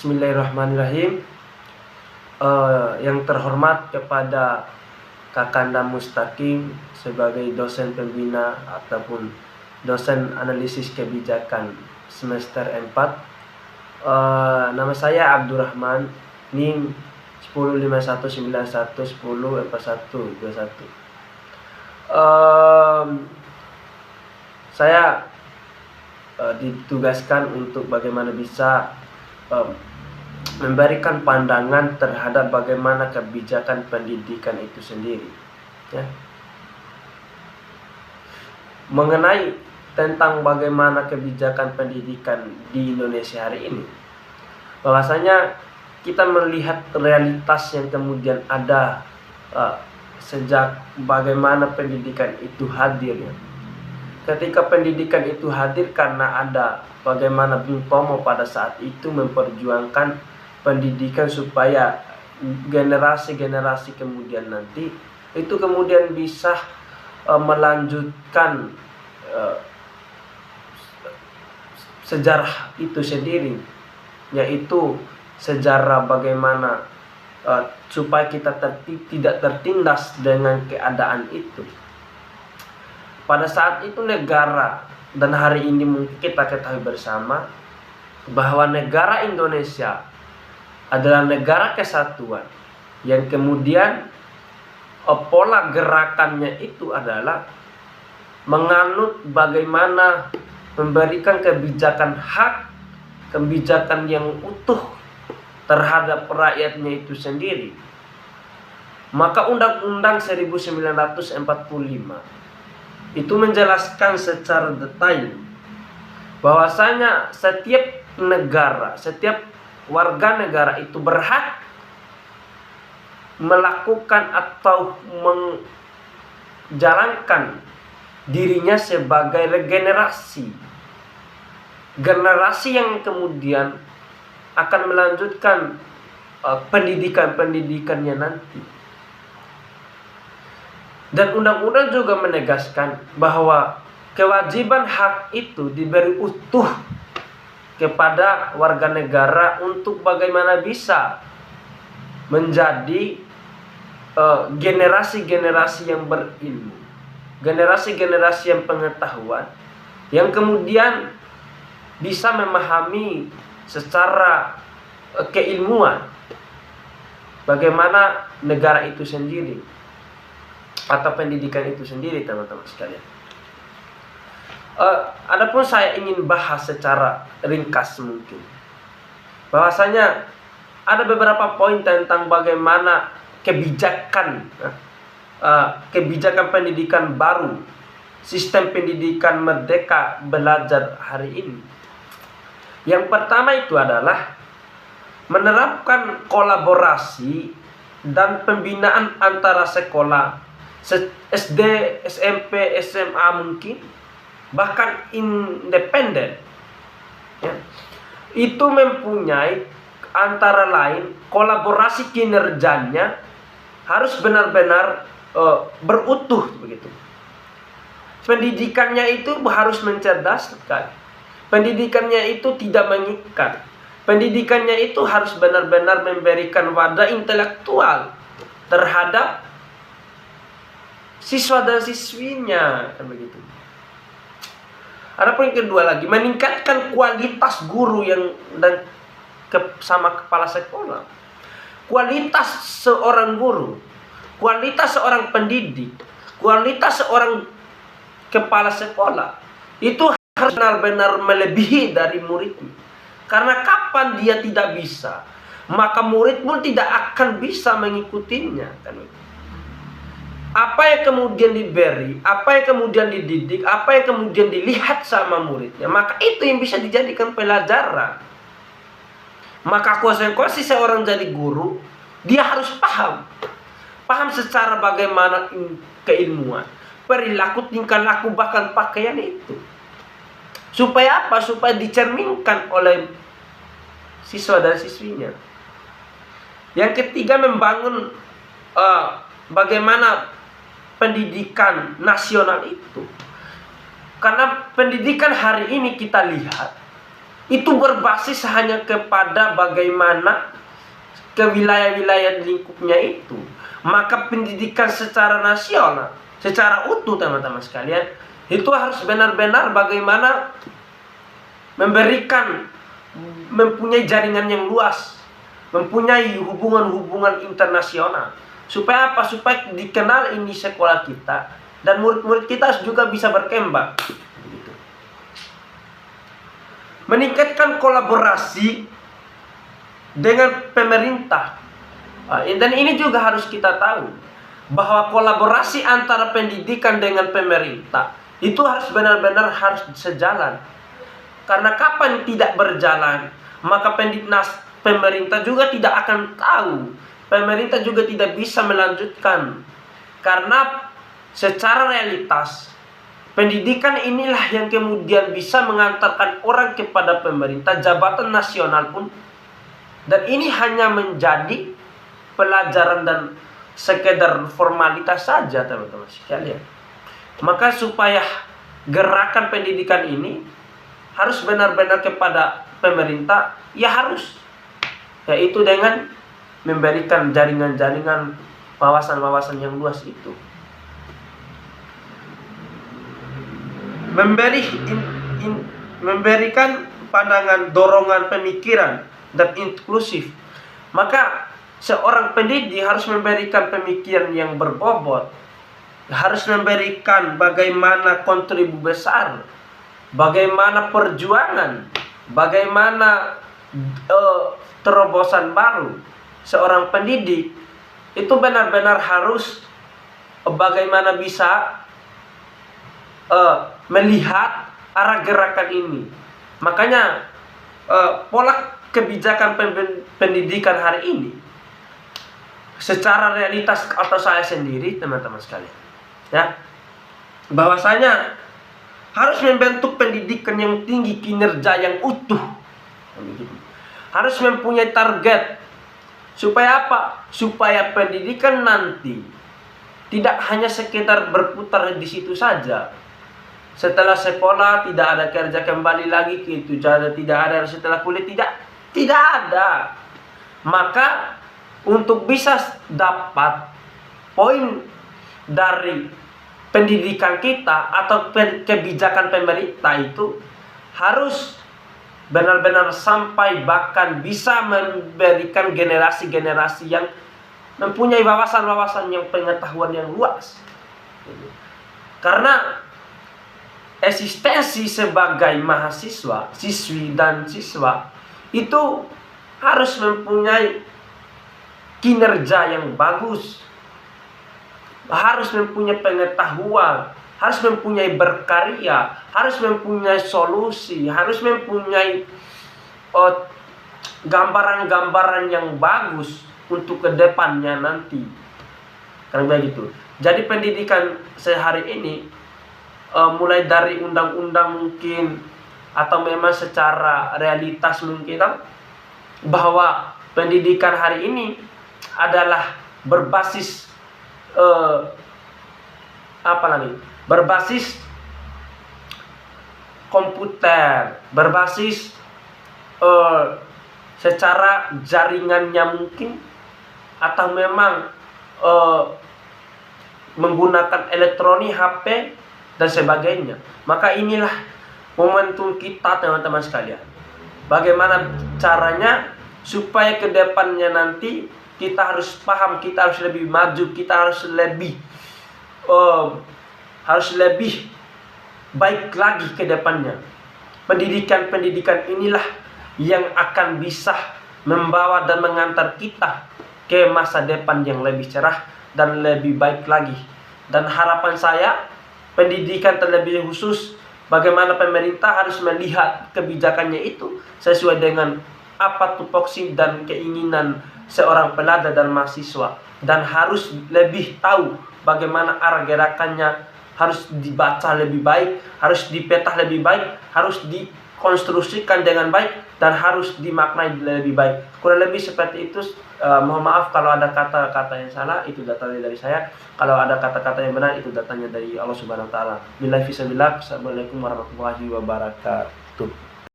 Bismillahirrahmanirrahim. Yang terhormat kepada Kakanda Mustaqim sebagai dosen pembina ataupun dosen analisis kebijakan semester 4. Nama saya Abdurrahman, NIM 105191104121. Saya ditugaskan untuk bagaimana bisa memberikan pandangan terhadap bagaimana kebijakan pendidikan itu sendiri, ya. Mengenai tentang bagaimana kebijakan pendidikan di Indonesia hari ini, bahwasanya kita melihat realitas yang kemudian ada sejak bagaimana pendidikan itu hadir, ya. Ketika pendidikan itu hadir karena ada bagaimana Bung Tomo pada saat itu memperjuangkan pendidikan supaya generasi-generasi kemudian nanti itu kemudian bisa melanjutkan sejarah itu sendiri, yaitu sejarah bagaimana supaya kita tidak tertindas dengan keadaan itu. Pada saat itu negara, dan hari ini mungkin kita ketahui bersama bahwa negara Indonesia adalah negara kesatuan yang kemudian pola gerakannya itu adalah menganut bagaimana memberikan kebijakan hak, kebijakan yang utuh terhadap rakyatnya itu sendiri. Maka Undang-Undang 1945 itu menjelaskan secara detail bahwasanya setiap negara, setiap warga negara itu berhak melakukan atau menjalankan dirinya sebagai regenerasi, generasi yang kemudian akan melanjutkan pendidikannya nanti. Dan undang-undang juga menegaskan bahwa kewajiban hak itu diberi utuh kepada warga negara untuk bagaimana bisa menjadi generasi-generasi yang berilmu, generasi-generasi yang pengetahuan, yang kemudian bisa memahami secara keilmuan bagaimana negara itu sendiri atau pendidikan itu sendiri, teman-teman sekalian. Adapun saya ingin bahas secara ringkas mungkin, bahwasanya ada beberapa poin tentang bagaimana kebijakan pendidikan baru, sistem pendidikan merdeka belajar hari ini. Yang pertama itu adalah menerapkan kolaborasi dan pembinaan antara sekolah SD, SMP, SMA mungkin, bahkan independen, ya. Itu mempunyai antara lain kolaborasi kinerjanya harus benar-benar berutuh begitu. Pendidikannya itu harus mencerdaskan. Pendidikannya itu tidak mengikat. Pendidikannya itu harus benar-benar memberikan wadah intelektual terhadap siswa dan siswinya, kan begitu. Adapun yang kedua lagi, meningkatkan kualitas guru dan sama kepala sekolah. Kualitas seorang guru, kualitas seorang pendidik, kualitas seorang kepala sekolah itu harus benar-benar melebihi dari muridnya. Karena kapan dia tidak bisa, maka murid pun tidak akan bisa mengikutinya, kan begitu. Apa yang kemudian diberi, apa yang kemudian dididik, apa yang kemudian dilihat sama muridnya, maka itu yang bisa dijadikan pelajaran. Maka konsekuensi seorang jadi guru, dia harus paham secara bagaimana keilmuan, perilaku, tingkah laku, bahkan pakaian itu. Supaya apa? Supaya dicerminkan oleh siswa dan siswinya. Yang ketiga, membangun bagaimana pendidikan nasional itu. Karena pendidikan hari ini kita lihat itu berbasis hanya kepada bagaimana ke wilayah-wilayah lingkupnya itu. Maka pendidikan secara nasional, secara utuh teman-teman sekalian, itu harus benar-benar bagaimana mempunyai jaringan yang luas, mempunyai hubungan-hubungan internasional. Supaya apa? Supaya dikenal ini sekolah kita, dan murid-murid kita juga bisa berkembang. Meningkatkan kolaborasi dengan pemerintah. Dan ini juga harus kita tahu, bahwa kolaborasi antara pendidikan dengan pemerintah itu harus benar-benar harus sejalan. Karena kapan tidak berjalan, maka pemerintah juga tidak akan tahu. Pemerintah juga tidak bisa melanjutkan. Karena secara realitas, pendidikan inilah yang kemudian bisa mengantarkan orang kepada pemerintah, jabatan nasional pun. Dan ini hanya menjadi pelajaran dan sekedar formalitas saja teman-teman sekalian. Maka supaya gerakan pendidikan ini harus benar-benar kepada pemerintah, ya harus, yaitu dengan memberikan jaringan-jaringan wawasan-wawasan yang luas itu. Memberikan pandangan, dorongan pemikiran dan inklusif. Maka seorang pendidik harus memberikan pemikiran yang berbobot, harus memberikan bagaimana kontribusi besar, bagaimana perjuangan, bagaimana terobosan baru. Seorang pendidik itu benar-benar harus bagaimana bisa melihat arah gerakan ini. Makanya pola kebijakan pendidikan hari ini secara realitas atau saya sendiri teman-teman sekalian, ya, bahwasanya harus membentuk pendidikan yang tinggi, kinerja yang utuh, harus mempunyai target. Supaya apa? Supaya pendidikan nanti tidak hanya sekedar berputar di situ saja. Setelah sekolah tidak ada kerja, kembali lagi ke itu, tidak ada. Setelah kuliah tidak ada. Maka untuk bisa dapat poin dari pendidikan kita atau kebijakan pemerintah itu harus benar-benar sampai bahkan bisa memberikan generasi-generasi yang mempunyai wawasan-wawasan yang pengetahuan yang luas. Karena eksistensi sebagai mahasiswa, siswi dan siswa itu harus mempunyai kinerja yang bagus, harus mempunyai pengetahuan, harus mempunyai berkarya, harus mempunyai solusi, harus mempunyai gambaran-gambaran yang bagus untuk kedepannya nanti. Karena begitu. Jadi pendidikan sehari ini mulai dari undang-undang mungkin, atau memang secara realitas mungkin, bahwa pendidikan hari ini adalah berbasis berbasis komputer, berbasis secara jaringannya mungkin, atau memang menggunakan elektronik, HP dan sebagainya. Maka inilah momentum kita teman-teman sekalian. Bagaimana caranya supaya ke depannya nanti kita harus paham, kita harus lebih maju, kita harus lebih baik lagi ke depannya. Pendidikan inilah yang akan bisa membawa dan mengantar kita ke masa depan yang lebih cerah dan lebih baik lagi. Dan harapan saya, pendidikan terlebih khusus, bagaimana pemerintah harus melihat kebijakannya itu sesuai dengan apa tupoksi dan keinginan seorang pelajar dan mahasiswa, dan harus lebih tahu bagaimana arah gerakannya, harus dibaca lebih baik, harus dipetah lebih baik, harus dikonstruksikan dengan baik, dan harus dimaknai lebih baik. Kurang lebih seperti itu. Mohon maaf kalau ada kata-kata yang salah, itu datanya dari saya. Kalau ada kata-kata yang benar, itu datanya dari Allah Subhanahu wa taala. Billahi fisabilillah. Assalamualaikum warahmatullahi wabarakatuh.